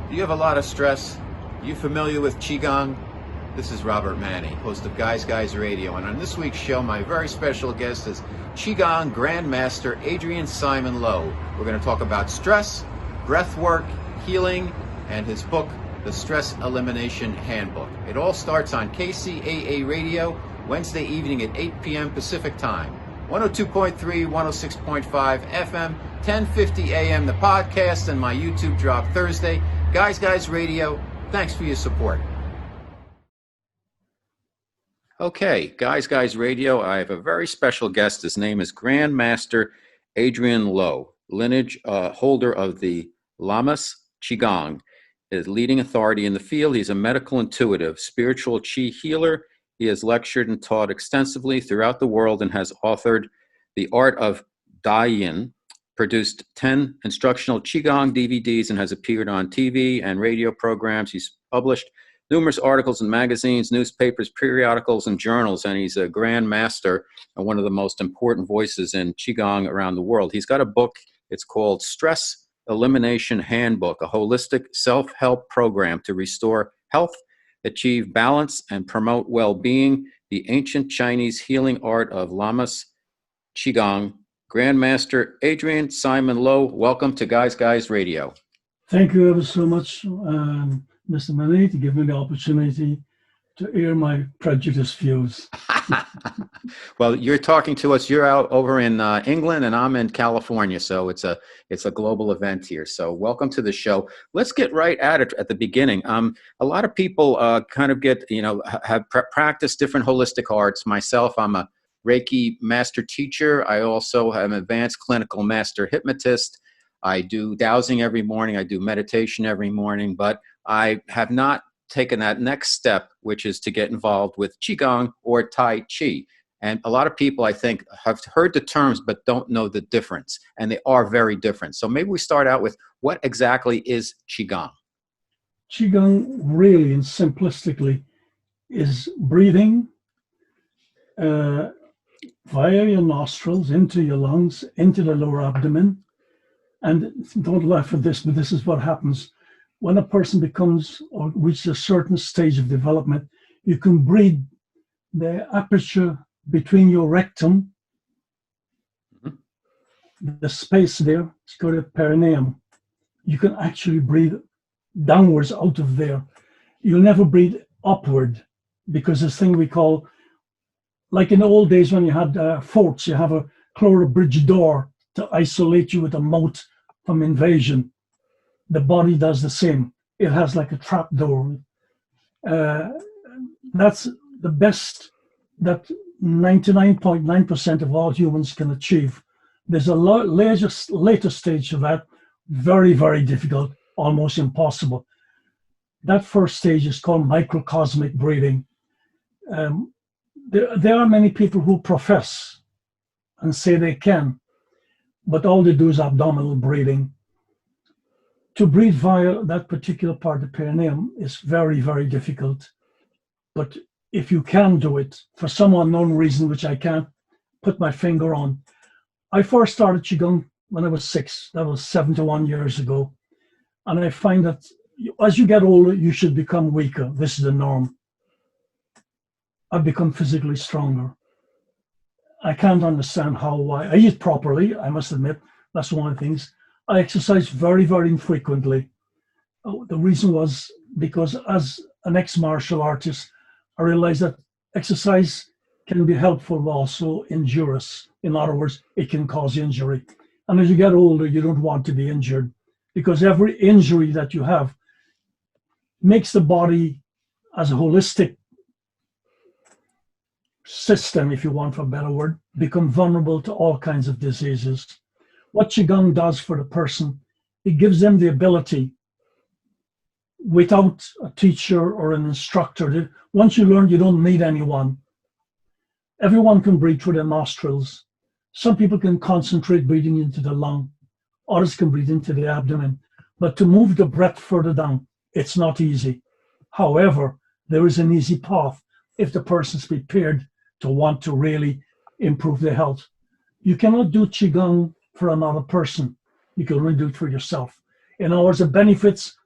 Do you have a lot of stress? Are you familiar with Qi Gong? This is Robert Manni, host of Guys Radio, and on this week's show, my very special guest is Qi Gong Grandmaster Adrian Lowe. We're going to talk about stress, breath work, healing, and his book, The Stress Elimination Handbook. It all starts on KCAA Radio, Wednesday evening at 8 p.m. Pacific Time. 102.3, 106.5 FM, 1050 AM, the podcast, and my YouTube drop Thursday. Guys Radio, thanks for your support. Okay, Guys Radio, I have a very special guest. His name is Grandmaster Adrian Lowe, lineage holder of the LAMAS Qi Gong, is leading authority in the field. He's a medical intuitive, spiritual Qi healer. He has lectured and taught extensively throughout the world and has authored The Art of Daiyin, produced 10 instructional Qigong DVDs, and has appeared on TV and radio programs. He's published numerous articles in magazines, newspapers, periodicals, and journals, and he's a grand master and one of the most important voices in Qigong around the world. He's got a book. It's called Stress Elimination Handbook, a holistic self-help program to restore health, achieve balance, and promote well-being, the ancient Chinese healing art of LAMAS Qi Gong. Grandmaster Adrian Lowe, welcome to Guys Radio. Thank you ever so much, Mr. Manni, to give me the opportunity to air my prejudiced views. Well, you're talking to us. You're out over in England, and I'm in California, so it's a global event here. So welcome to the show. Let's get right at it at the beginning. A lot of people kind of get, have practiced different holistic arts. Myself, I'm a Reiki master teacher. I also am an advanced clinical master hypnotist. I do dowsing every morning. I do meditation every morning, but I have not taken that next step, which is to get involved with Qigong or Tai Chi. And a lot of people, I think, have heard the terms but don't know the difference, and they are very different. So maybe we start out with what exactly is Qigong? Qigong really and simplistically is breathing via your nostrils into your lungs, into the lower abdomen. And don't laugh at this, but this is what happens. When a person becomes or reaches a certain stage of development, you can breathe the aperture between your rectum, the space there, it's called a perineum. You can actually breathe downwards out of there. You'll never breathe upward, because this thing we call, like in the old days when you had forts, you have a closed bridge door to isolate you with a moat from invasion. The body does the same. It has like a trap door. That's the best that 99.9% of all humans can achieve. There's a later stage of that, very, very difficult, almost impossible. That first stage is called microcosmic breathing. There are many people who profess and say they can, but all they do is abdominal breathing. To breathe via that particular part of the perineum is very, very difficult. But if you can do it, for some unknown reason, which I can't put my finger on. I first started Qigong when I was 6. That was 71 years ago. And I find that as you get older, you should become weaker. This is the norm. I've become physically stronger. I can't understand why. I eat properly, I must admit. That's one of the things. I exercise very, very infrequently. The reason was because as an ex-martial artist, I realized that exercise can be helpful, but also injurious. In other words, it can cause injury. And as you get older, you don't want to be injured, because every injury that you have makes the body, as a holistic system, if you want for a better word, become vulnerable to all kinds of diseases. What Qigong does for the person, it gives them the ability, without a teacher or an instructor. Once you learn, you don't need anyone. Everyone can breathe through their nostrils. Some people can concentrate breathing into the lung. Others can breathe into the abdomen. But to move the breath further down, it's not easy. However, there is an easy path if the person's prepared to want to really improve their health. You cannot do Qigong for another person. You can only do it for yourself. In other words, the benefits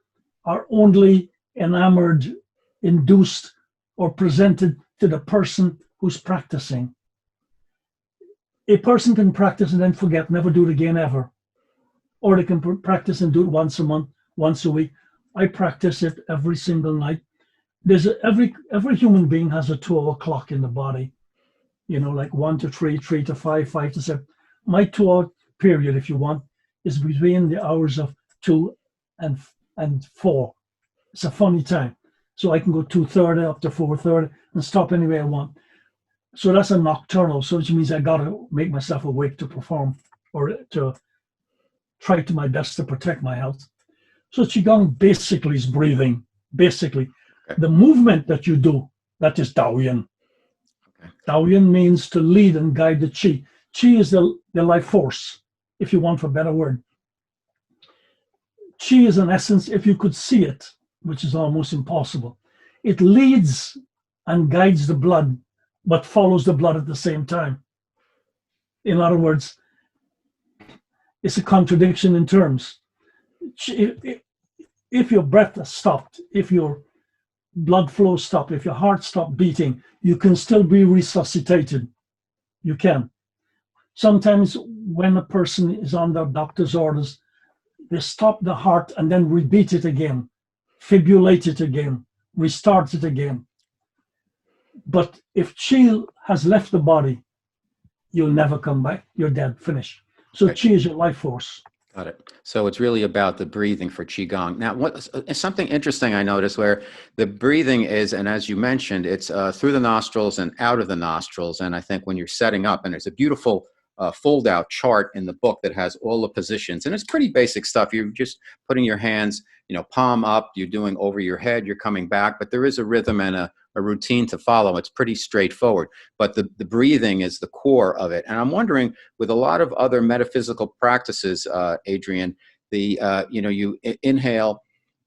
are only enamored, induced, or presented to the person who's practicing. A person can practice and then forget, never do it again ever. Or they can practice and do it once a month, once a week. I practice it every single night. Every human being has a 2-hour clock in the body, like 1 to 3, 3 to 5, 5 to 7. My 2-hour period, if you want, is between the hours of 2 and 4. It's a funny time. So I can go 2:30 up to 4:30 and stop anywhere I want. So that's a nocturnal, so which means I gotta make myself awake to perform or to try to my best to protect my health. So Qigong basically is breathing. Basically, Okay. the movement that you do, that is Daoyin. Okay. Daoyin means to lead and guide the Qi. Qi is the life force, if you want for a better word. Qi is an essence, if you could see it, which is almost impossible. It leads and guides the blood, but follows the blood at the same time. In other words, it's a contradiction in terms. If your breath stopped, if your blood flow stopped, if your heart stopped beating, you can still be resuscitated. You can. Sometimes when a person is under doctor's orders, they stop the heart and then rebeat it again, fibrillate it again, restart it again. But if Qi has left the body, you'll never come back. You're dead, finished. So Okay. Qi is your life force. Got it. So it's really about the breathing for Qigong. Now, something interesting I noticed where the breathing is, and as you mentioned, it's through the nostrils and out of the nostrils. And I think when you're setting up, and there's a beautiful fold-out chart in the book that has all the positions, and it's pretty basic stuff. You're just putting your hands, palm up. You're doing over your head. You're coming back, but there is a rhythm and a routine to follow. It's pretty straightforward, but the breathing is the core of it. And I'm wondering, with a lot of other metaphysical practices, Adrian, you inhale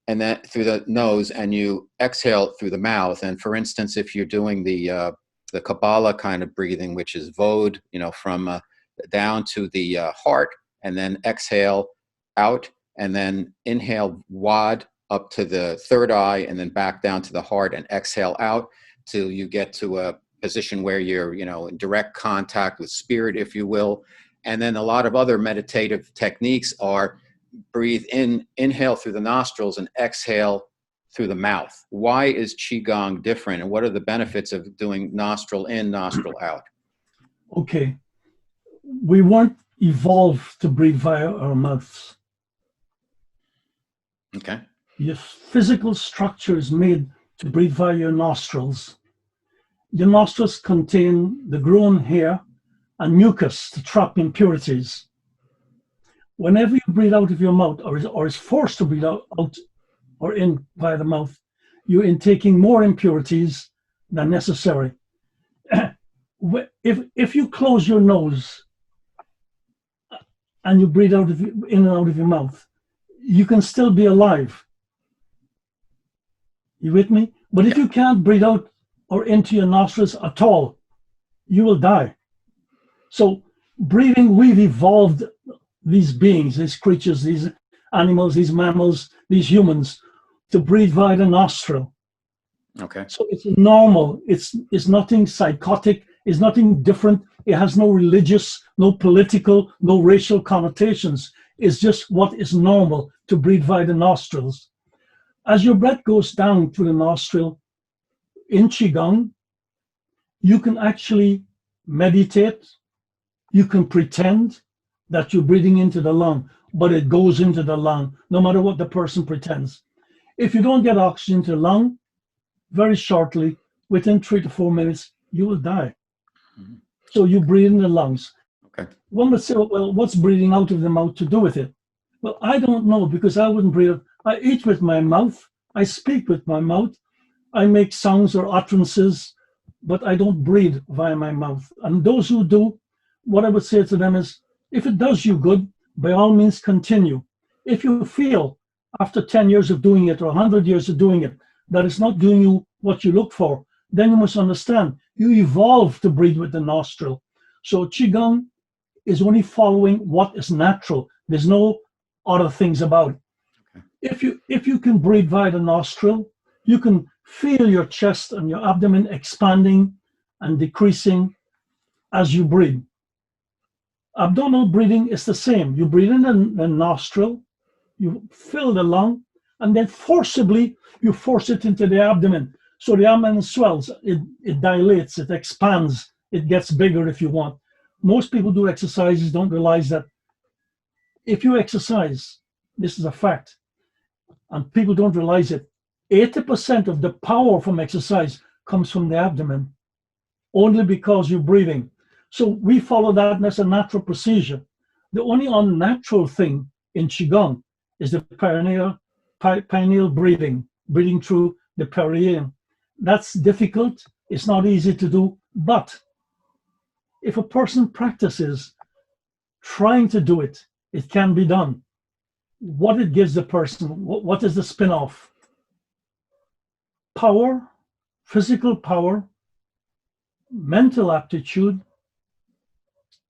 and then through the nose and you exhale through the mouth. And for instance, if you're doing the Kabbalah kind of breathing, which is Vod, from down to the heart, and then exhale out, and then inhale Wad up to the third eye, and then back down to the heart, and exhale out till you get to a position where you're, in direct contact with spirit, if you will. And then a lot of other meditative techniques are breathe in, inhale through the nostrils, and exhale through the mouth. Why is Qigong different, and what are the benefits of doing nostril in, nostril out? Okay. We weren't evolved to breathe via our mouths. Okay. Your physical structure is made to breathe via your nostrils. Your nostrils contain the groin hair and mucus to trap impurities. Whenever you breathe out of your mouth, or is forced to breathe out or in via the mouth, you're intaking more impurities than necessary. If you close your nose and you breathe out in and out of your mouth, you can still be alive. You with me? But if you can't breathe out or into your nostrils at all, you will die. So breathing, we've evolved these beings, these creatures, these animals, these mammals, these humans, to breathe via the nostril. Okay. So it's normal. It's nothing psychotic. It's nothing different. It has no religious, no political, no racial connotations. It's just what is normal to breathe via the nostrils. As your breath goes down to the nostril in Qigong, you can actually meditate. You can pretend that you're breathing into the lung, but it goes into the lung, no matter what the person pretends. If you don't get oxygen to the lung, very shortly, within 3 to 4 minutes, you will die. Mm-hmm. So you breathe in the lungs. Okay. One would say, well, what's breathing out of the mouth to do with it? Well, I don't know, because I wouldn't breathe. I eat with my mouth. I speak with my mouth. I make sounds or utterances, but I don't breathe via my mouth. And those who do, what I would say to them is, if it does you good, by all means continue. If you feel after 10 years of doing it or 100 years of doing it that it's not doing you what you look for, then you must understand you evolve to breathe with the nostril. So Qigong is only following what is natural. There's no other things about it. If you can breathe via the nostril, you can feel your chest and your abdomen expanding and decreasing as you breathe. Abdominal breathing is the same. You breathe in the nostril, you fill the lung, and then forcibly you force it into the abdomen. So the abdomen swells, it dilates, it expands, it gets bigger if you want. Most people do exercises, don't realize that if you exercise, this is a fact, and people don't realize it, 80% of the power from exercise comes from the abdomen, only because you're breathing. So we follow that as a natural procedure. The only unnatural thing in Qigong is the perineal breathing through the perineum. That's difficult. It's not easy to do. But if a person practices trying to do it, it can be done. What it gives the person, what is the spin-off? Power, physical power, mental aptitude,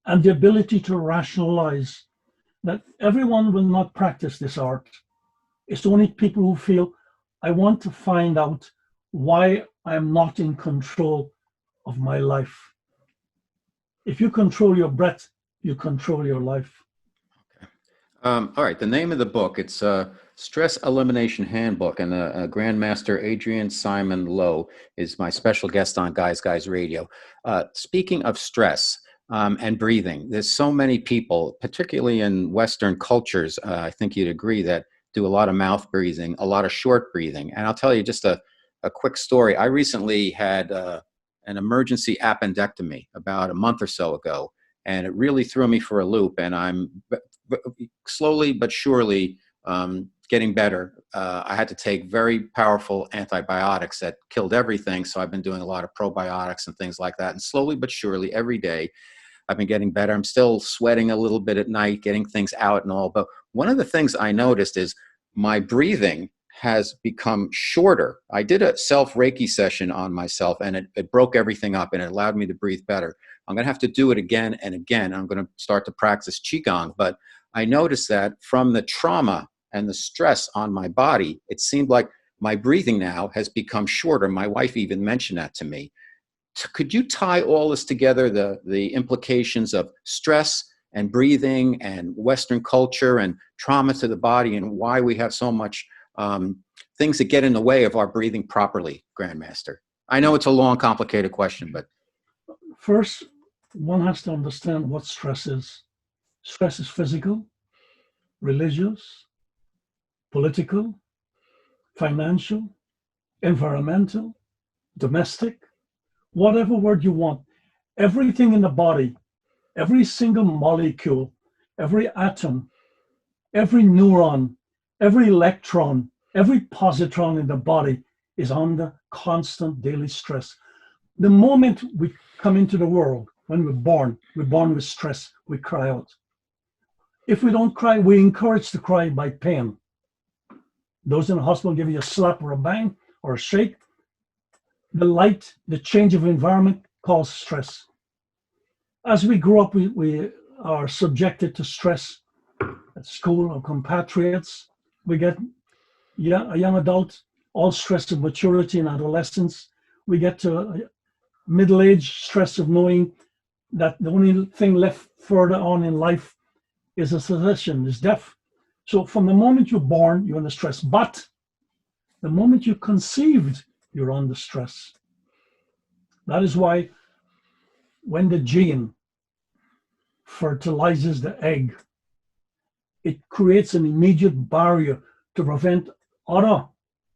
and the ability to rationalize. That everyone will not practice this art. It's only people who feel, I want to find out why I'm not in control of my life. If you control your breath, you control your life. All right, the name of the book, it's Stress Elimination Handbook, and Grandmaster Adrian Lowe is my special guest on Guys Radio. Speaking of stress and breathing, there's so many people, particularly in Western cultures, I think you'd agree, that do a lot of mouth breathing, a lot of short breathing. And I'll tell you just a quick story. I recently had an emergency appendectomy about a month or so ago, and it really threw me for a loop, and I'm slowly but surely getting better. I had to take very powerful antibiotics that killed everything, so I've been doing a lot of probiotics and things like that, and slowly but surely every day I've been getting better. I'm still sweating a little bit at night, getting things out and all, but one of the things I noticed is my breathing has become shorter. I did a self-Reiki session on myself, and it broke everything up, and it allowed me to breathe better. I'm going to have to do it again and again. I'm going to start to practice Qigong, but I noticed that from the trauma and the stress on my body, it seemed like my breathing now has become shorter. My wife even mentioned that to me. Could you tie all this together, the implications of stress and breathing and Western culture and trauma to the body, and why we have so much things that get in the way of our breathing properly, Grandmaster? I know it's a long, complicated question, but first, one has to understand what stress is. Stress is physical, religious, political, financial, environmental, domestic, whatever word you want. Everything in the body, every single molecule, every atom, every neuron, every electron, every positron in the body is under constant daily stress. The moment we come into the world, when we're born with stress, we cry out. If we don't cry, we encourage to cry by pain. Those in the hospital give you a slap or a bang or a shake. The light, the change of environment causes stress. As we grow up, we are subjected to stress at school. Our compatriots, we get a young adult, all stress of maturity and adolescence. We get to middle-age stress of knowing that the only thing left further on in life is a cessation, is death. So from the moment you're born, you're under stress. But the moment you're conceived, you're under stress. That is why when the gene fertilizes the egg, it creates an immediate barrier to prevent other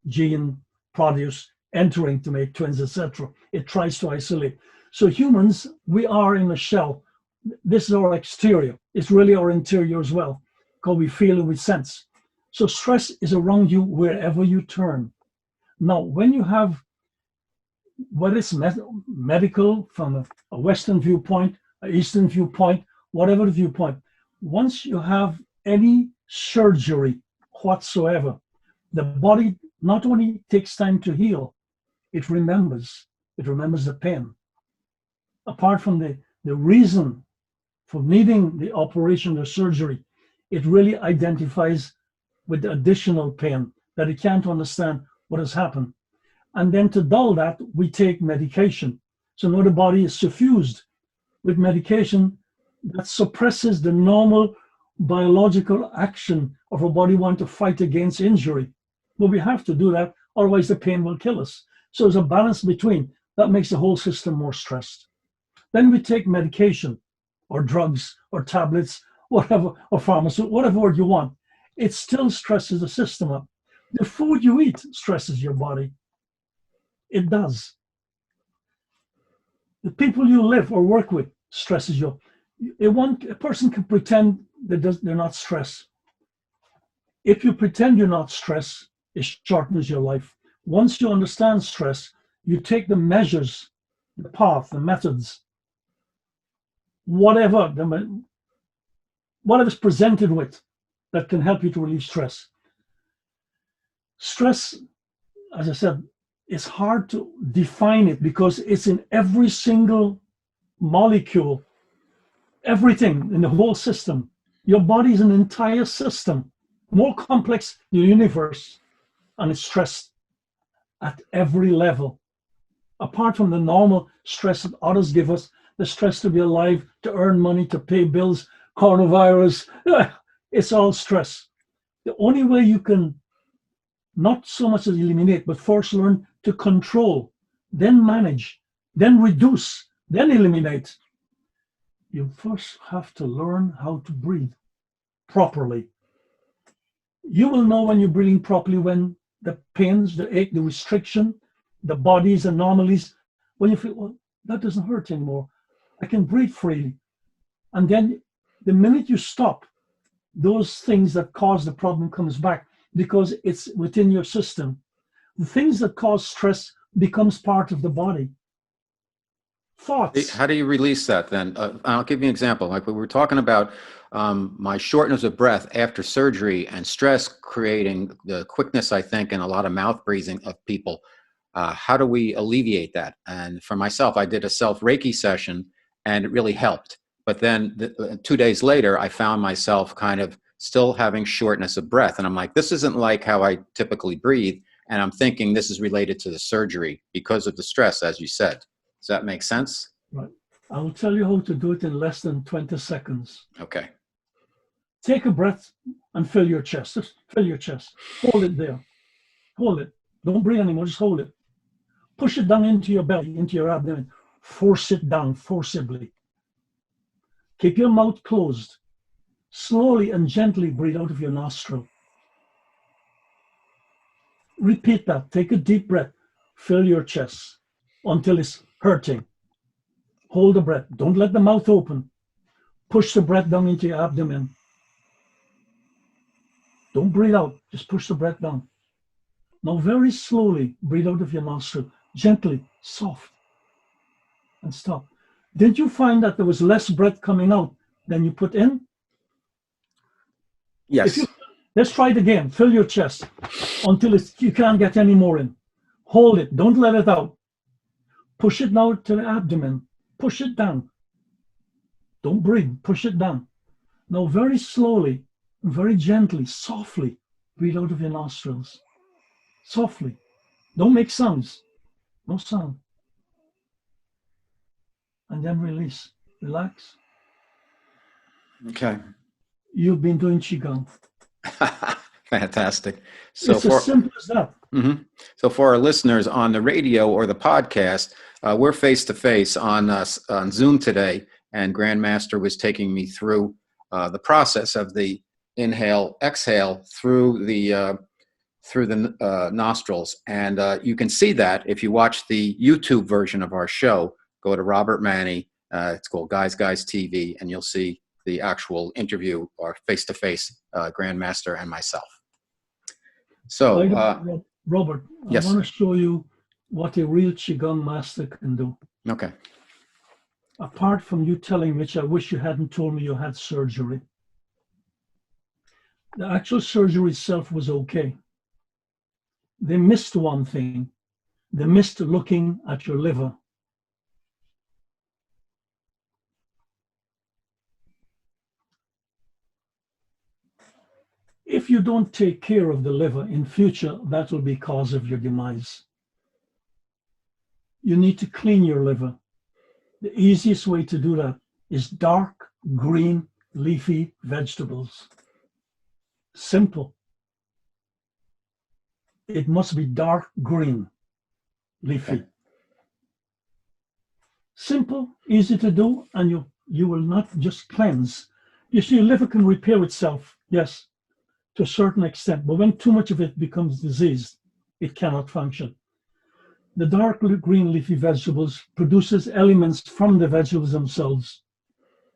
gene produce entering to make twins, etc. It tries to isolate. So humans, we are in a shell. This is our exterior. It's really our interior as well, because we feel and we sense. So stress is around you wherever you turn. Now, when you have, whether it's medical, from a Western viewpoint, an Eastern viewpoint, whatever the viewpoint, once you have any surgery whatsoever, the body not only takes time to heal, it remembers the pain. Apart from the reason for needing the operation or surgery, it really identifies with the additional pain that he can't understand what has happened. And then to dull that, we take medication. So now the body is suffused with medication that suppresses the normal biological action of our body want to fight against injury. But we have to do that, otherwise the pain will kill us. So there's a balance between. That makes the whole system more stressed. Then we take medication or drugs or tablets, whatever, or pharmaceutical, whatever word you want. It still stresses the system up. The food you eat stresses your body. It does. The people you live or work with stresses you. A person can pretend that they're not stressed. If you pretend you're not stressed, it shortens your life. Once you understand stress, you take the measures, the path, the methods, whatever's presented with that can help you to relieve stress. Stress, as I said, it's hard to define it because it's in every single molecule, everything in the whole system. Your body is an entire system, more complex than the universe, and it's stressed at every level. Apart from the normal stress that others give us, the stress to be alive, to earn money, to pay bills, coronavirus, it's all stress. The only way you can not so much as eliminate, but first learn to control, then manage, then reduce, then eliminate. You first have to learn how to breathe properly. You will know when you're breathing properly when the pains, the ache, the restriction, the body's anomalies, when you feel, well, that doesn't hurt anymore. I can breathe freely. And then the minute you stop, those things that cause the problem comes back because it's within your system. The things that cause stress becomes part of the body. Thoughts. How do you release that then? I'll give you an example. Like we were talking about my shortness of breath after surgery and stress creating the quickness, I think, and a lot of mouth breathing of people. How do we alleviate that? And for myself, I did a self-Reiki session and it really helped. But then 2 days later, I found myself kind of still having shortness of breath. And I'm like, this isn't like how I typically breathe. And I'm thinking this is related to the surgery because of the stress, as you said. Does that make sense? Right. I will tell you how to do it in less than 20 seconds. Okay. Take a breath and fill your chest. Just fill your chest. Hold it there. Hold it. Don't breathe anymore. Just hold it. Push it down into your belly, into your abdomen. Force it down forcibly. Keep your mouth closed. Slowly and gently breathe out of your nostril. Repeat that. Take a deep breath. Fill your chest until it's hurting. Hold the breath. Don't let the mouth open. Push the breath down into your abdomen. Don't breathe out. Just push the breath down. Now very slowly breathe out of your nostril. Gently, soft. And stop. Did you find that there was less breath coming out than you put in? Yes. Let's try it again. Fill your chest until you can't get any more in. Hold it. Don't let it out. Push it now to the abdomen. Push it down. Don't breathe. Push it down. Now very slowly, very gently, softly, breathe out of your nostrils. Softly. Don't make sounds. No sound. And then release. Relax. Okay. You've been doing Qigong. Fantastic. So it's as simple as that. Mm-hmm. So for our listeners on the radio or the podcast, we're face to face on Zoom today, and Grandmaster was taking me through the process of the inhale, exhale through the nostrils, and you can see that if you watch the YouTube version of our show. Go to Robert Manni. It's called Guys TV, and you'll see the actual interview or face to face Grandmaster and myself. So, Robert, yes. I want to show you what a real Qigong master can do. Okay. Apart from you telling me, which I wish you hadn't told me you had surgery. The actual surgery itself was okay. They missed one thing. They missed looking at your liver. if you don't take care of the liver in future, that will be cause of your demise. You need to clean your liver. The easiest way to do that is dark green leafy vegetables. Simple. It must be dark green leafy. Okay. Simple, easy to do, and you will not just cleanse. You see, your liver can repair itself, yes, to a certain extent, but when too much of it becomes diseased, it cannot function. The dark green leafy vegetables produces elements from the vegetables themselves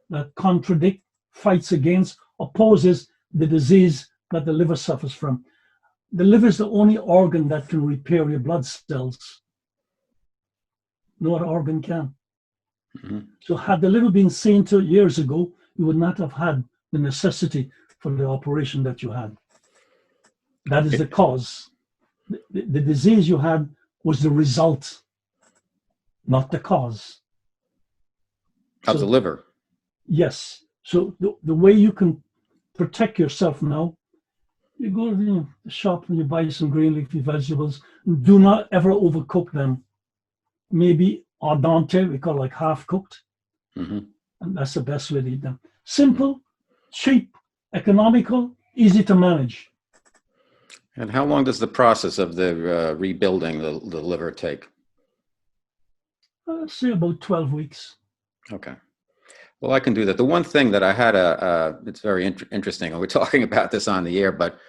that contradict, fights against, opposes the disease that the liver suffers from. The liver is the only organ that can repair your blood cells. No other organ can. Mm-hmm. So had the liver been seen to years ago, you would not have had the necessity for the operation that you had. That is the cause. The disease you had was the result, not the cause. Of the liver. Yes. So the way you can protect yourself now, you go to the shop and you buy some green leafy vegetables. Do not ever overcook them. Maybe al dente, we call it like half cooked. Mm-hmm. And that's the best way to eat them. Simple, cheap, economical, easy to manage. And how long does the process of the rebuilding the liver take? Say about 12 weeks. Okay. Well, I can do that. The one thing that I had it's very interesting, and we're talking about this on the air, but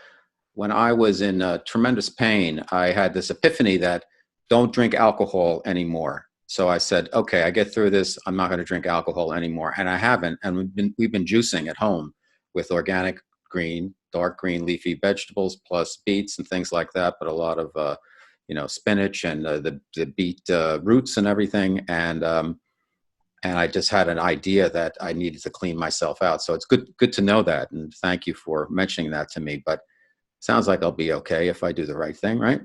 when I was in tremendous pain, I had this epiphany that don't drink alcohol anymore. So I said, okay, I get through this. I'm not going to drink alcohol anymore. And I haven't. And we've been juicing at home with organic green, dark green leafy vegetables plus beets and things like that, but a lot of, spinach and the beet roots and everything. And I just had an idea that I needed to clean myself out. So it's good to know that. And thank you for mentioning that to me. But sounds like I'll be okay if I do the right thing, right?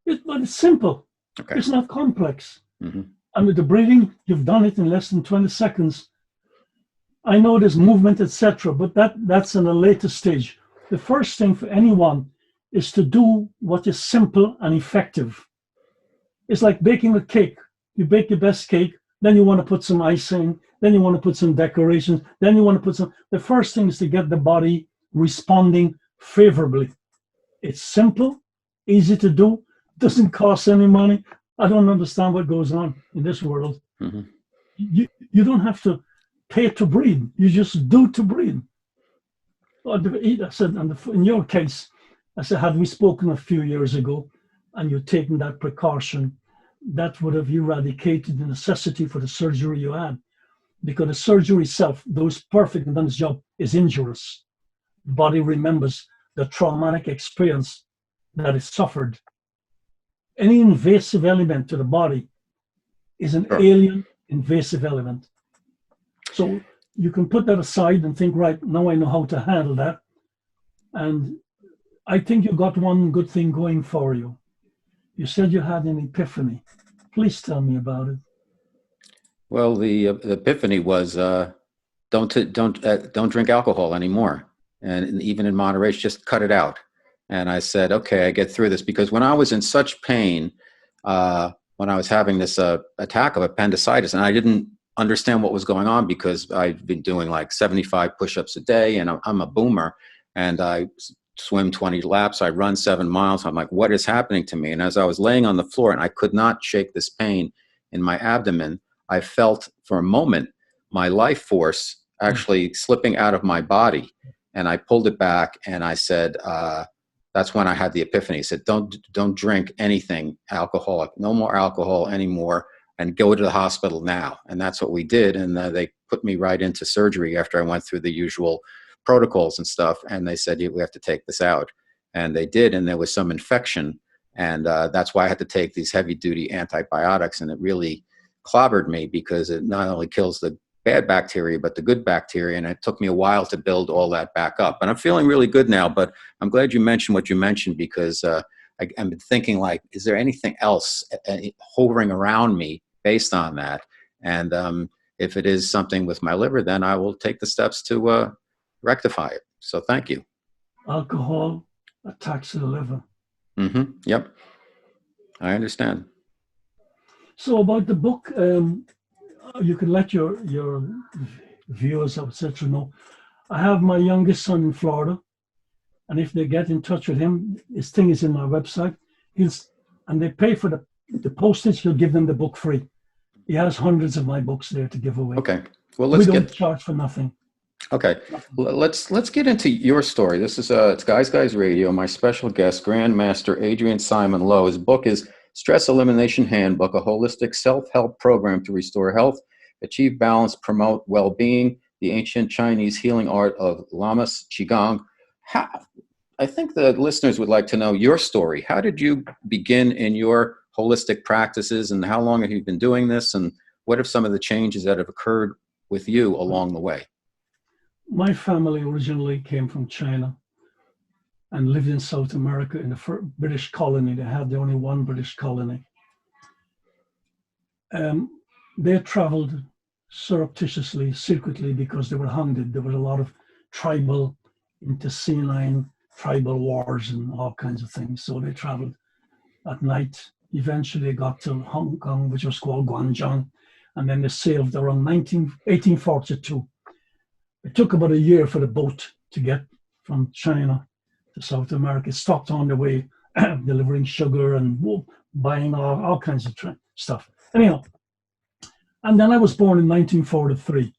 But it's simple. Okay. It's not complex. Mm-hmm. And with the breathing, you've done it in less than 20 seconds. I know there's movement, etc., but that's in a later stage. The first thing for anyone is to do what is simple and effective. It's like baking a cake. You bake your best cake, then you want to put some icing, then you want to put some decorations, then you want to put some. The first thing is to get the body responding favorably. It's simple, easy to do, doesn't cost any money. I don't understand what goes on in this world. Mm-hmm. You don't have to pay to breathe. You just do to breathe. I said, in your case, I said, had we spoken a few years ago and you'd taken that precaution, that would have eradicated the necessity for the surgery you had. Because the surgery itself, though it's perfect and done its job, is injurious. The body remembers the traumatic experience that it suffered. Any invasive element to the body is an alien invasive element. So you can put that aside and think, right, now I know how to handle that. And I think you got one good thing going for you. You said you had an epiphany. Please tell me about it. Well, the epiphany was don't drink alcohol anymore, and even in moderation, just cut it out. And I said, okay, I get through this, because when I was in such pain, when I was having this attack of appendicitis, and I didn't understand what was going on because I'd been doing like 75 push-ups a day, and I'm a boomer, and I swim 20 laps, I run 7 miles. I'm like, what is happening to me? And as I was laying on the floor and I could not shake this pain in my abdomen, I felt for a moment my life force actually slipping out of my body. And I pulled it back and I said, that's when I had the epiphany. I said, don't drink anything alcoholic, no more alcohol anymore, and go to the hospital now. And that's what we did. And they put me right into surgery after I went through the usual protocols and stuff. And they said, we have to take this out. And they did. And there was some infection. And that's why I had to take these heavy duty antibiotics. And it really clobbered me, because it not only kills the bad bacteria, but the good bacteria. And it took me a while to build all that back up. And I'm feeling really good now, but I'm glad you mentioned what you mentioned, because I've been thinking, like, is there anything else hovering around me based on that? And if it is something with my liver, then I will take the steps to rectify it. So thank you. alcohol attacks the liver. Yep, I understand. So about the book, you can let your viewers, etc., know. I have my youngest son in Florida, and if they get in touch with him, his thing is in my website. And they pay for the postage. He'll give them the book free. He has hundreds of my books there to give away. Okay. Well, We don't charge for nothing. Okay. Let's get into your story. This is it's Guys Radio. My special guest, Grandmaster Adrian Simon Lowe. His book is Stress Elimination Handbook, a holistic self-help program to restore health, achieve balance, promote well-being, the ancient Chinese healing art of LAMAS Qi Gong. I think the listeners would like to know your story. How did you begin in your holistic practices, and how long have you been doing this, and what are some of the changes that have occurred with you along the way? My family originally came from China and lived in South America in the first British colony. They had the only one British colony. They traveled surreptitiously, secretly, because they were hunted. There was a lot of tribal, intestine, tribal wars and all kinds of things. So they traveled at night. Eventually they got to Hong Kong, which was called Guangzhou, and then they sailed around 1842. It took about a year for the boat to get from China to South America. It stopped on the way, delivering sugar and buying all kinds of stuff. Anyhow, and then I was born in 1943.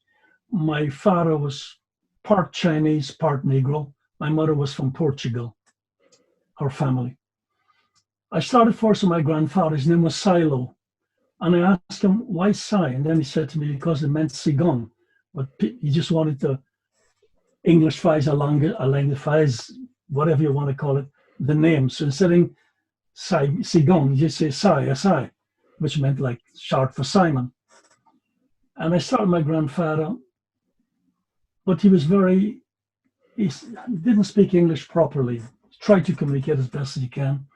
My father was part Chinese, part Negro. My mother was from Portugal, her family. I started first with my grandfather. His name was Silo. And I asked him, why Sai? And then he said to me, because it meant Qi Gong. But he just wanted to English-fize, language-fize, whatever you want to call it, the name. So instead of Qi Gong, you just say Sai, which meant like short for Simon. And I started my grandfather, but he didn't speak English properly. He tried to communicate as best as he can.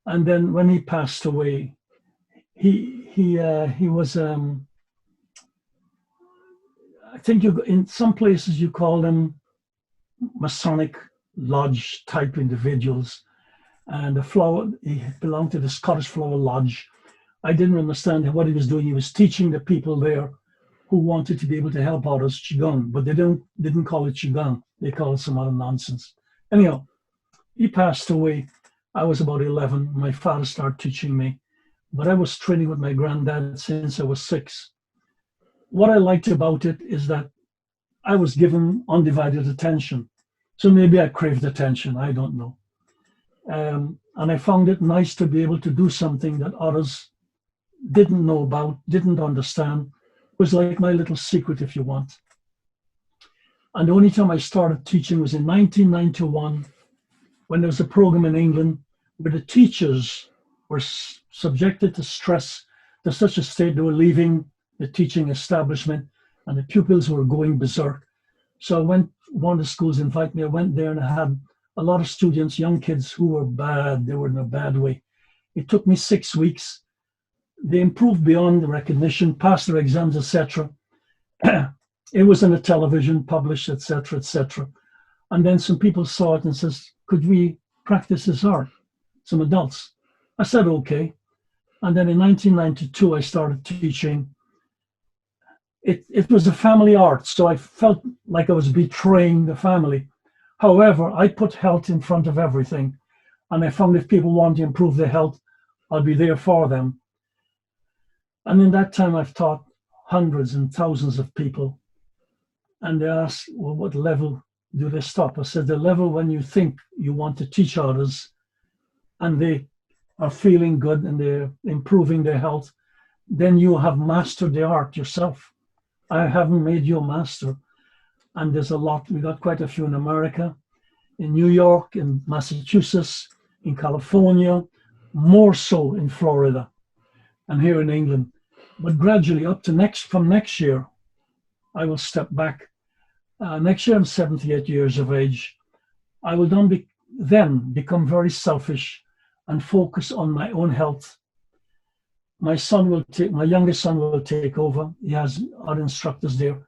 And then when he passed away, he was, I think in some places you call them Masonic Lodge type individuals. And he belonged to the Scottish Flower Lodge. I didn't understand what he was doing. He was teaching the people there who wanted to be able to help others Qigong, but they didn't call it Qigong. They called it some other nonsense. Anyhow, he passed away. I was about 11. My father started teaching me, but I was training with my granddad since I was 6. What I liked about it is that I was given undivided attention. So maybe I craved attention, I don't know. And I found it nice to be able to do something that others didn't know about, didn't understand. It was like my little secret, if you want. And the only time I started teaching was in 1991, when there was a program in England where the teachers were subjected to stress to such a state they were leaving the teaching establishment and the pupils were going berserk. So one of the schools invited me. I went there and I had a lot of students, young kids who were bad. They were in a bad way. It took me 6 weeks. They improved beyond the recognition, passed their exams, etc. It was on the television, published, etc., etc. And then some people saw it and says, could we practice this art? Some adults. I said, okay. And then in 1992, I started teaching. It was a family art, so I felt like I was betraying the family. However, I put health in front of everything. And I found if people want to improve their health, I'll be there for them. And in that time, I've taught hundreds and thousands of people. And they ask, well, what level do they stop? I said, the level when you think you want to teach others and they are feeling good and they're improving their health, then you have mastered the art yourself. I haven't made you a master. And there's a lot. We got quite a few in America, in New York, in Massachusetts, in California, more so in Florida and here in England. But gradually up to from next year, I will step back. Next year, I'm 78 years of age. I will then become very selfish and focus on my own health. My youngest son will take over. He has other instructors there.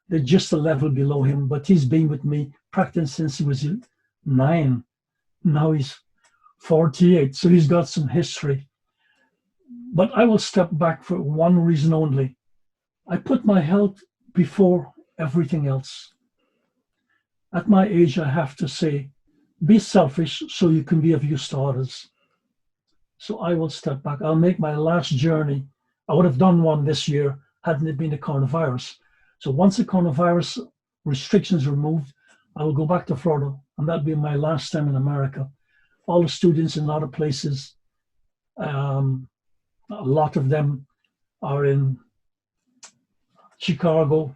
They're just a level below him, but he's been with me practiced since he was 9. Now he's 48, so he's got some history. But I will step back for one reason only. I put my health before everything else. At my age, I have to say, be selfish so you can be of use to others. So I will step back. I'll make my last journey. I would have done one this year hadn't it been the coronavirus. So once the coronavirus restrictions are removed, I will go back to Florida, and that'll be my last time in America. All the students in a lot of places, a lot of them are in Chicago.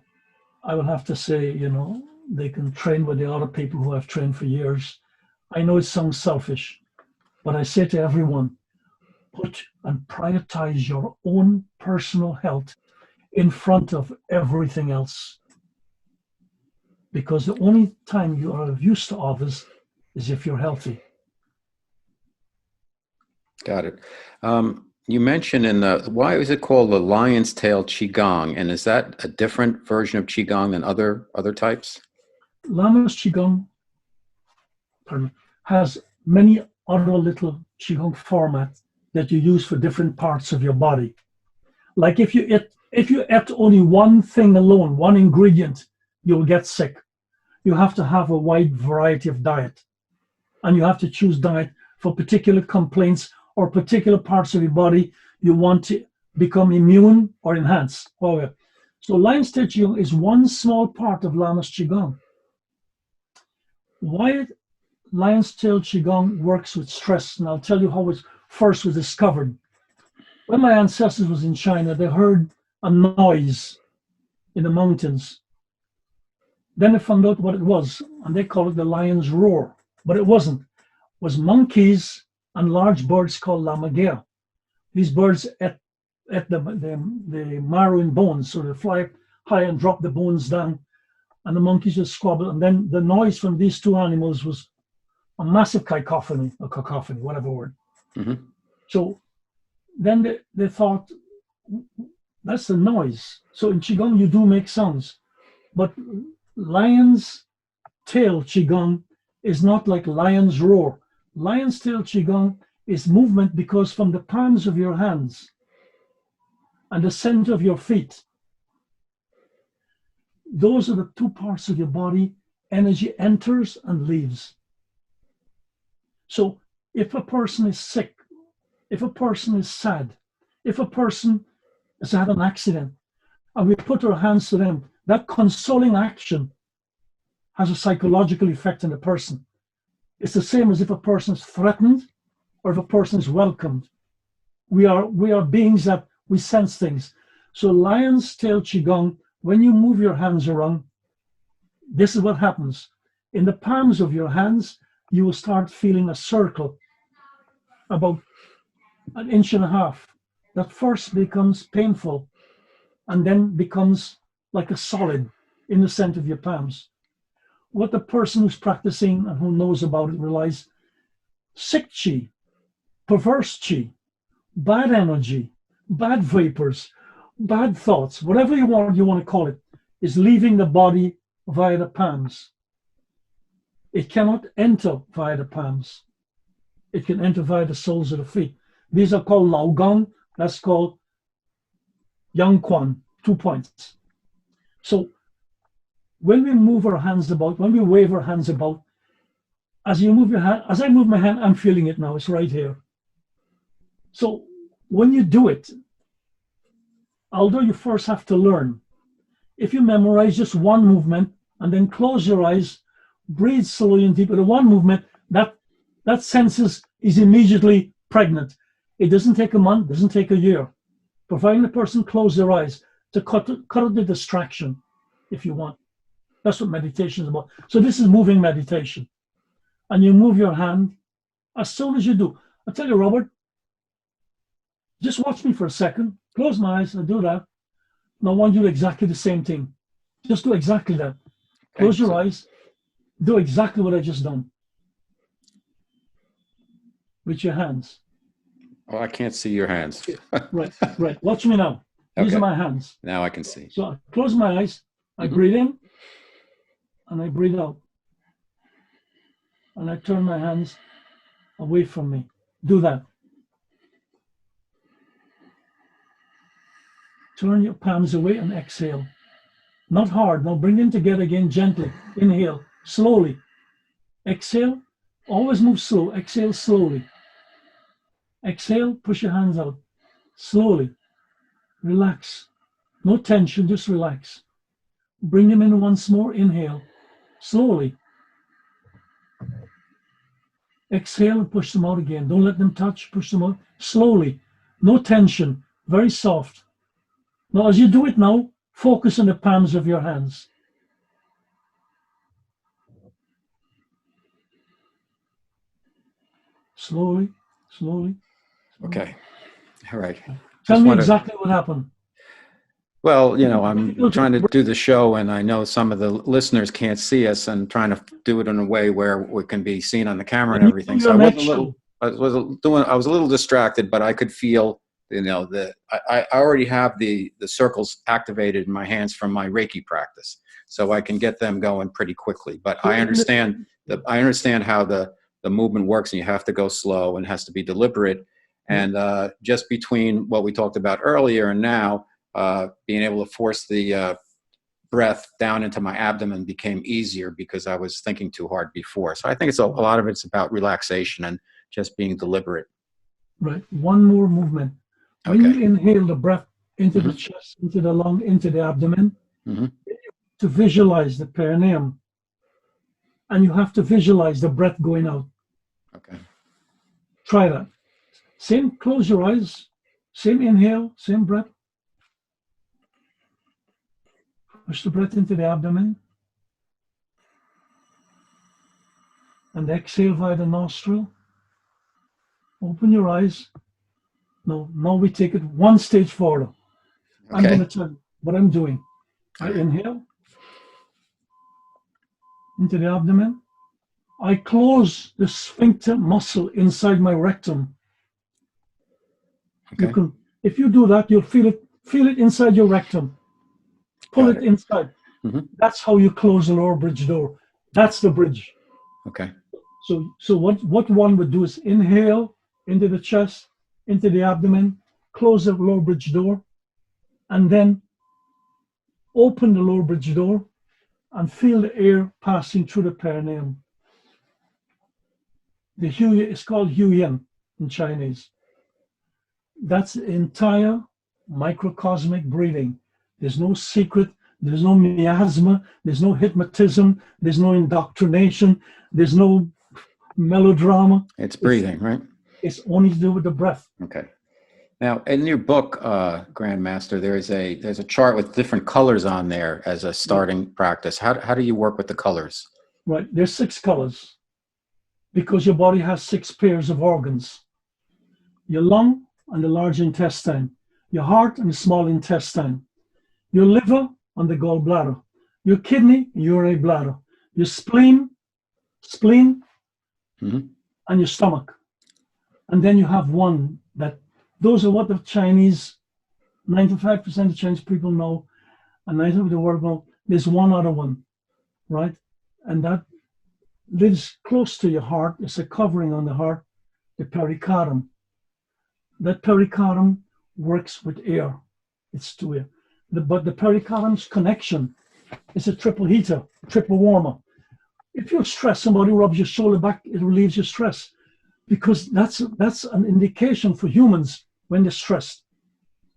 I will have to say, you know, they can train with the other people who have trained for years. I know it sounds selfish, but I say to everyone, put and prioritize your own personal health in front of everything else. Because the only time you are of use to others is if you're healthy. Got it. You mentioned why is it called the Lion's Tail Qi Gong? And is that a different version of Qi Gong than other types? LAMAS Qi Gong has many other little Qi Gong formats that you use for different parts of your body. Like if you ate only one thing alone, one ingredient, you'll get sick. You have to have a wide variety of diet. And you have to choose diet for particular complaints or particular parts of your body you want to become immune or enhance. So Lion's Tail Qi Gong is one small part of LAMAS Qi Gong. Why Lion's Tail Qi Gong works with stress, and I'll tell you how it first was discovered. When my ancestors was in China, they heard a noise in the mountains. Then they found out what it was, and they called it the lion's roar. But it wasn't. It was monkeys and large birds called lammergeier. These birds ate the marrow and bones, so they fly high and drop the bones down, and the monkeys just squabble. And then the noise from these two animals was a massive cacophony, whatever word. Mm-hmm. So then they thought, that's the noise. So in Qigong, you do make sounds. But Lion's Tail Qigong is not like lion's roar. Lion's Tail Qigong is movement because from the palms of your hands and the center of your feet, those are the two parts of your body energy enters and leaves. So if a person is sick, if a person is sad, if a person has had an accident, and we put our hands to them, that consoling action has a psychological effect on the person. It's the same as if a person is threatened or if a person is welcomed. We are beings that we sense things. So Lion's Tail Qigong, when you move your hands around, this is what happens. In the palms of your hands, you will start feeling a circle about 1.5 inches. That first becomes painful and then becomes like a solid in the center of your palms. What the person who's practicing and who knows about it realizes, sick chi, perverse chi, bad energy, bad vapors, bad thoughts, whatever you want to call it, is leaving the body via the palms. It cannot enter via the palms. It can enter via the soles of the feet. These are called Lao Gong. That's called Yang Quan, 2 points. So when we move our hands about, when we wave our hands about, as you move your hand, as I move my hand, I'm feeling it now. It's right here. So when you do it, although you first have to learn, if you memorize just one movement and then close your eyes, breathe slowly and deeply, the one movement, that senses is immediately pregnant. It doesn't take a month, doesn't take a year. Providing the person close their eyes to cut out the distraction, if you want. That's what meditation is about. So this is moving meditation. And you move your hand as soon as you do. I tell you, Robert, just watch me for a second. Close my eyes and do that. And I want you to do exactly the same thing. Just do exactly that. Close your eyes. Do exactly what I just done. With your hands. Oh, I can't see your hands. Right. Watch me now. These are my hands. Now I can see. So I close my eyes. I breathe in and I breathe out. and I turn my hands away from me. Do that. Turn your palms away and exhale. Not hard. Now bring them together again gently. Inhale, slowly. Exhale. Always move slow. Exhale slowly. Exhale, push your hands out. Slowly. Relax. No tension, just relax. Bring them in once more. Inhale. Slowly. Exhale and push them out again. Don't let them touch. Push them out. Slowly. No tension. Very soft. Now, as you do it now, focus on the palms of your hands. Slowly, slowly. Okay. All right. Tell me exactly what happened. Well, you know, I'm trying to do the show, and I know some of the listeners can't see us, and trying to do it in a way where we can be seen on the camera and everything. So I was a little distracted, but I could feel, you know, I already have the circles activated in my hands from my Reiki practice, so I can get them going pretty quickly. But I understand how the movement works, and you have to go slow and it has to be deliberate. And just between what we talked about earlier and now, being able to force the breath down into my abdomen became easier because I was thinking too hard before. So I think a lot of it's about relaxation and just being deliberate. Right. One more movement. When you inhale the breath into the chest, into the lung, into the abdomen, to visualize the perineum, and you have to visualize the breath going out. Okay. Try that. Same, close your eyes, same inhale, same breath. Push the breath into the abdomen. And exhale via the nostril. Open your eyes. Now we take it one stage forward. Okay. I'm going to tell you what I'm doing. I inhale into the abdomen. I close the sphincter muscle inside my rectum. Okay. If you do that, you'll feel it inside your rectum. Pull it inside. That's how you close the lower bridge door. That's the bridge. Okay. So what one would do is inhale into the chest, into the abdomen, close the lower bridge door, and then open the lower bridge door and feel the air passing through the perineum. The Hu is called Hu Yin in Chinese. That's the entire microcosmic breathing. There's no secret, there's no miasma, there's no hypnotism, there's no indoctrination, there's no melodrama. It's breathing, right? It's only to do with the breath. Okay. Now, in your book, Grandmaster, there's a chart with different colors on there as a starting practice. How do you work with the colors? Right. There's 6 colors because your body has 6 pairs of organs. Your lung and the large intestine, your heart and the small intestine, your liver and the gallbladder, your kidney and urinary bladder, your spleen, and your stomach. And then you have one that, those are what the Chinese, 95% of Chinese people know, and 90% of the world know. There's one other one, right? And that lives close to your heart. It's a covering on the heart, the pericardium. That pericardium works with air. It's to air. But the pericardium's connection is a triple heater, triple warmer. If you're stressed, somebody rubs your shoulder back, it relieves your stress. Because that's an indication for humans when they're stressed.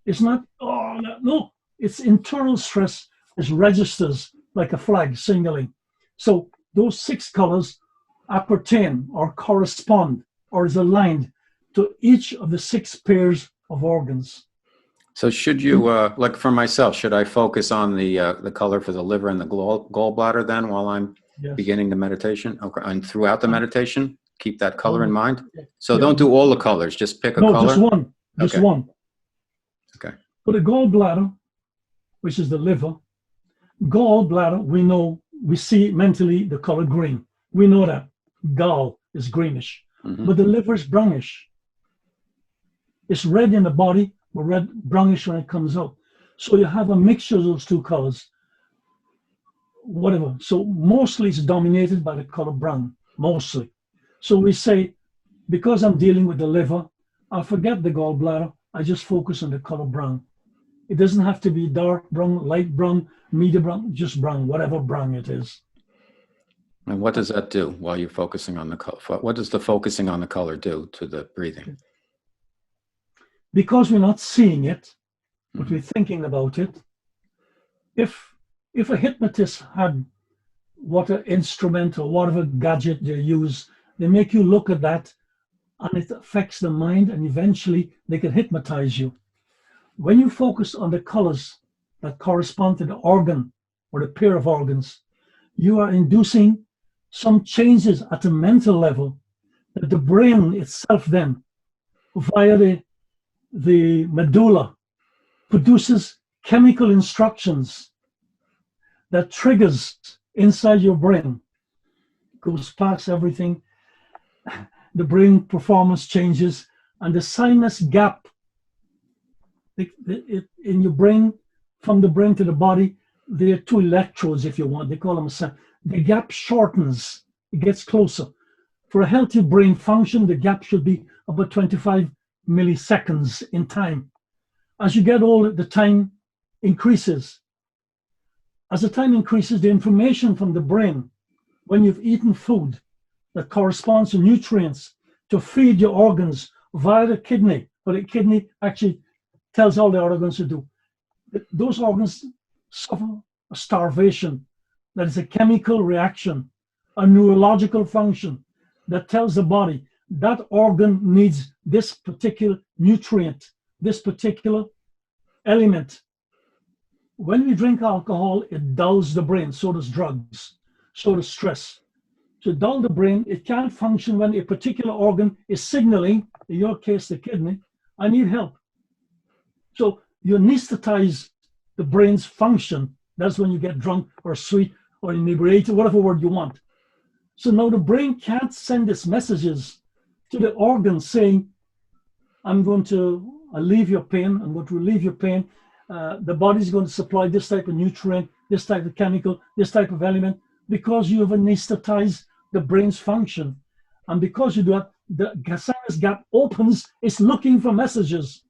It's not, no, it's internal stress. It registers like a flag signaling. So those 6 colors appertain or correspond or is aligned to each of the 6 pairs of organs. So should you, like for myself, should I focus on the color for the liver and the gallbladder then while I'm beginning the meditation? Okay, and throughout the meditation, keep that color in mind? So don't do all the colors, just pick a color? No, just one. Just one. Okay. For the gallbladder, which is the liver, gallbladder, we know, we see mentally the color green. We know that. Gall is greenish. But the liver is brownish. It's red in the body, but red brownish when it comes out. So you have a mixture of those 2 colors. Whatever. So mostly it's dominated by the color brown. mostly. So we say, because I'm dealing with the liver, I'll forget the gallbladder. I just focus on the color brown. It doesn't have to be dark brown, light brown, medium brown, just brown, whatever brown it is. And what does that do while you're focusing on the color? What does the focusing on the color do to the breathing? Because we're not seeing it, but Mm-hmm. we're thinking about it. If a hypnotist had what an instrument or whatever gadget they use, they make you look at that and it affects the mind, and eventually they can hypnotize you. When you focus on the colors that correspond to the organ or the pair of organs, you are inducing some changes at a mental level that the brain itself then, via the medulla, produces chemical instructions that triggers inside your brain, goes past everything. The brain performance changes, and the sinus gap in your brain, from the brain to the body, there are two electrodes, if you want. They call them the gap shortens. It gets closer. For a healthy brain function, the gap should be about 25 milliseconds in time. As you get older, the time increases. As the time increases, the information from the brain, when you've eaten food that corresponds to nutrients to feed your organs via the kidney, but the kidney actually tells all the organs to do. Those organs suffer a starvation. That is a chemical reaction, a neurological function that tells the body that organ needs this particular nutrient, this particular element. When we drink alcohol, it dulls the brain. So does drugs, so does stress. To dull the brain, it can't function when a particular organ is signaling, in your case, the kidney, I need help. So you anesthetize the brain's function. That's when you get drunk or sweet or inebriated, whatever word you want. So now the brain can't send its messages to the organs saying, I'm going to alleviate your pain, I'm going to relieve your pain. The body's going to supply this type of nutrient, this type of chemical, this type of element, because you have anesthetized the brain's function. And because you do that, the sinus gap opens, it's looking for messages.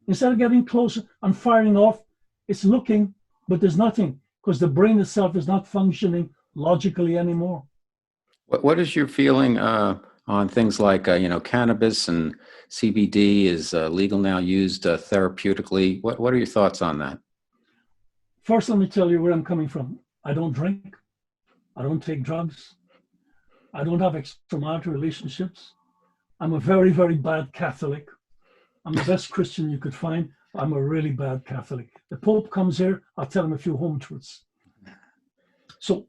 Instead of getting closer and firing off, it's looking, but there's nothing, because the brain itself is not functioning logically anymore. What is your feeling on things like, cannabis and CBD is legal now, used therapeutically? What are your thoughts on that? First, let me tell you where I'm coming from. I don't drink. I don't take drugs. I don't have extramarital relationships. I'm a very, very bad Catholic. I'm the best Christian you could find. I'm a really bad Catholic. The Pope comes here, I'll tell him a few home truths. So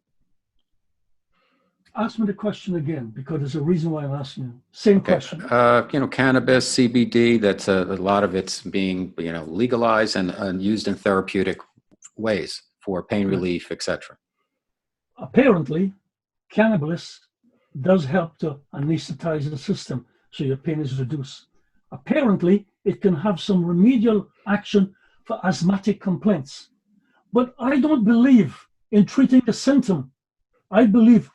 ask me the question again, because there's a reason why I'm asking you. Same question. Cannabis, CBD, that's a lot of it's being, legalized and used in therapeutic ways for pain relief, etc. Apparently, cannabis does help to anesthetize the system, so your pain is reduced. Apparently, it can have some remedial action for asthmatic complaints. But I don't believe in treating the symptom. I believe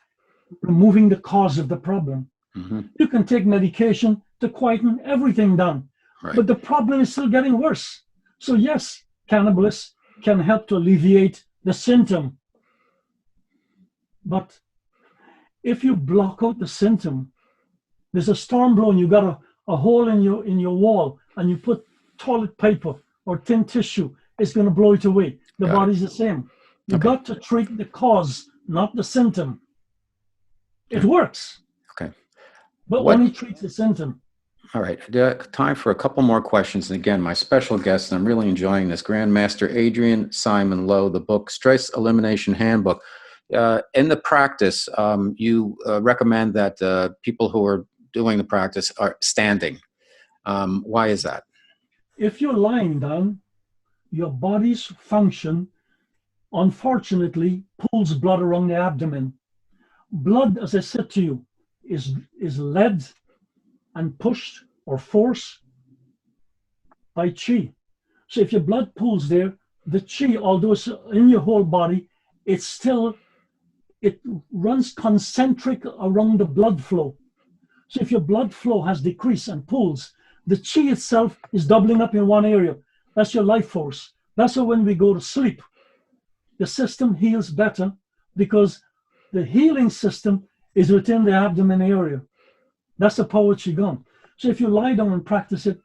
removing the cause of the problem. Mm-hmm. You can take medication to quieten everything down, Right. but the problem is still getting worse. So yes, cannabis can help to alleviate the symptom. But if you block out the symptom, there's a storm blowing, you got a hole in your wall, and you put toilet paper or thin tissue, it's going to blow it away. The body's the same. You got to treat the cause, not the symptom. It works. Okay. But only treats the symptom. All right. Time for a couple more questions. And again, my special guest, and I'm really enjoying this, Grandmaster Adrian Simon Lowe, the book Stress Elimination Handbook. In the practice, you recommend that people who are doing the practice are standing. Why is that? If you're lying down, your body's function, unfortunately, pulls blood around the abdomen. Blood, as I said to you, is led and pushed or forced by chi. So if your blood pools there, the chi, although it's in your whole body, it's still it runs concentric around the blood flow. So if your blood flow has decreased and pools, the Qi itself is doubling up in one area. That's your life force. That's why when we go to sleep, the system heals better because the healing system is within the abdomen area. That's the power of Qi Gong. So if you lie down and practice it,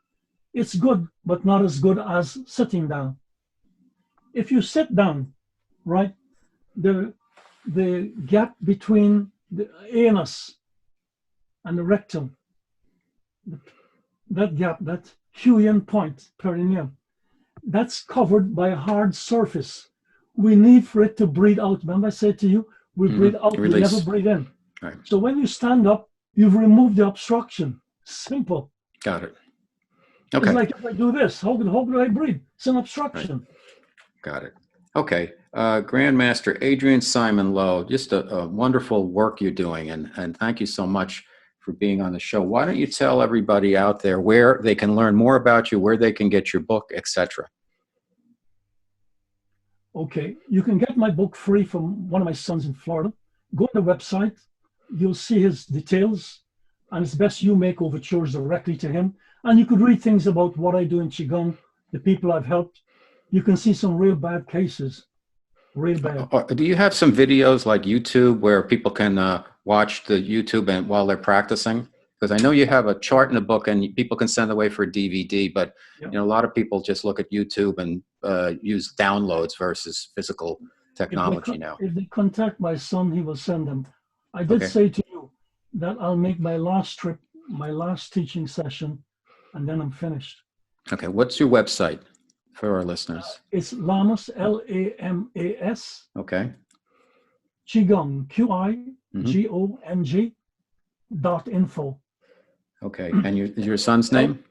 it's good, but not as good as sitting down. If you sit down, right, the gap between the anus and the rectum, that gap, that Huyen point, perineum, that's covered by a hard surface. We need for it to breathe out. Remember I said to you, we breathe out, we never breathe in. Right. So when you stand up, you've removed the obstruction. Simple. Got it. Okay. It's like if I do this, how do I breathe? It's an obstruction. Right. Got it. Okay. Grandmaster Adrian Simon Lowe, just a wonderful work you're doing, and thank you so much for being on the show. Why don't you tell everybody out there where they can learn more about you, where they can get your book, etc.? Okay. You can get my book free from one of my sons in Florida. Go to the website. You'll see his details, and it's best you make overtures directly to him. And you could read things about what I do in Qigong, the people I've helped. You can see some real bad cases, real bad. Do you have some videos like YouTube where people can watch the YouTube and while they're practicing? Because I know you have a chart in the book and people can send away for a DVD, but you know, a lot of people just look at YouTube and use downloads versus physical technology now. If they contact my son, he will send them. I did say to you that I'll make my last trip, my last teaching session, and then I'm finished. Okay, what's your website for our listeners? It's LAMAS, L-A-M-A-S. Okay. Qi Gong, Qi-G-O-N-G.info. Okay, and your son's name?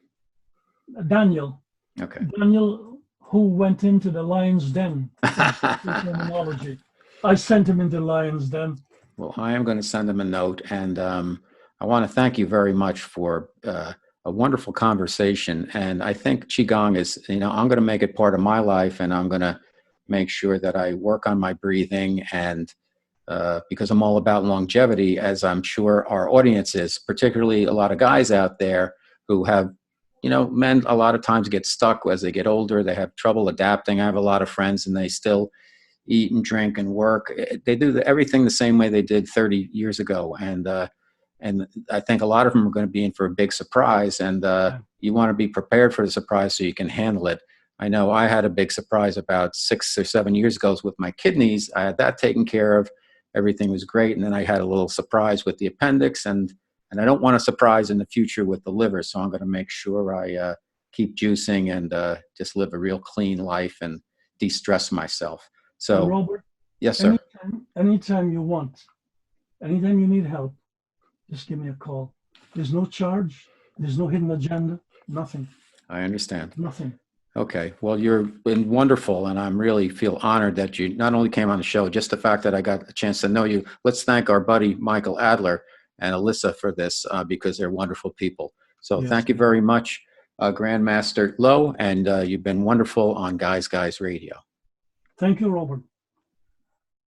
Daniel. Okay. Daniel, who went into the lion's den. Terminology. I sent him into the lion's den. Well, I am going to send him a note, and I want to thank you very much for a wonderful conversation. And I think Qigong is, you know, I'm going to make it part of my life, and I'm going to make sure that I work on my breathing, and because I'm all about longevity, as I'm sure our audience is, particularly a lot of guys out there who have, you know, men a lot of times get stuck as they get older. They have trouble adapting. I have a lot of friends and they still eat and drink and work. They do everything the same way they did 30 years ago. And I think a lot of them are going to be in for a big surprise, and you want to be prepared for the surprise so you can handle it. I know I had a big surprise about 6 or 7 years ago with my kidneys. I had that taken care of. Everything was great. And then I had a little surprise with the appendix, and I don't want a surprise in the future with the liver. So I'm going to make sure I keep juicing and just live a real clean life and de-stress myself. So, Robert, yes, sir. Anytime you want, anytime you need help, just give me a call. There's no charge. There's no hidden agenda. Nothing. I understand. Nothing. Okay. Well, you've been wonderful, and I'm really feel honored that you not only came on the show, just the fact that I got a chance to know you. Let's thank our buddy Michael Adler and Alyssa for this because they're wonderful people. So thank you very much, Grandmaster Lowe, and you've been wonderful on Guys Radio. Thank you, Robert.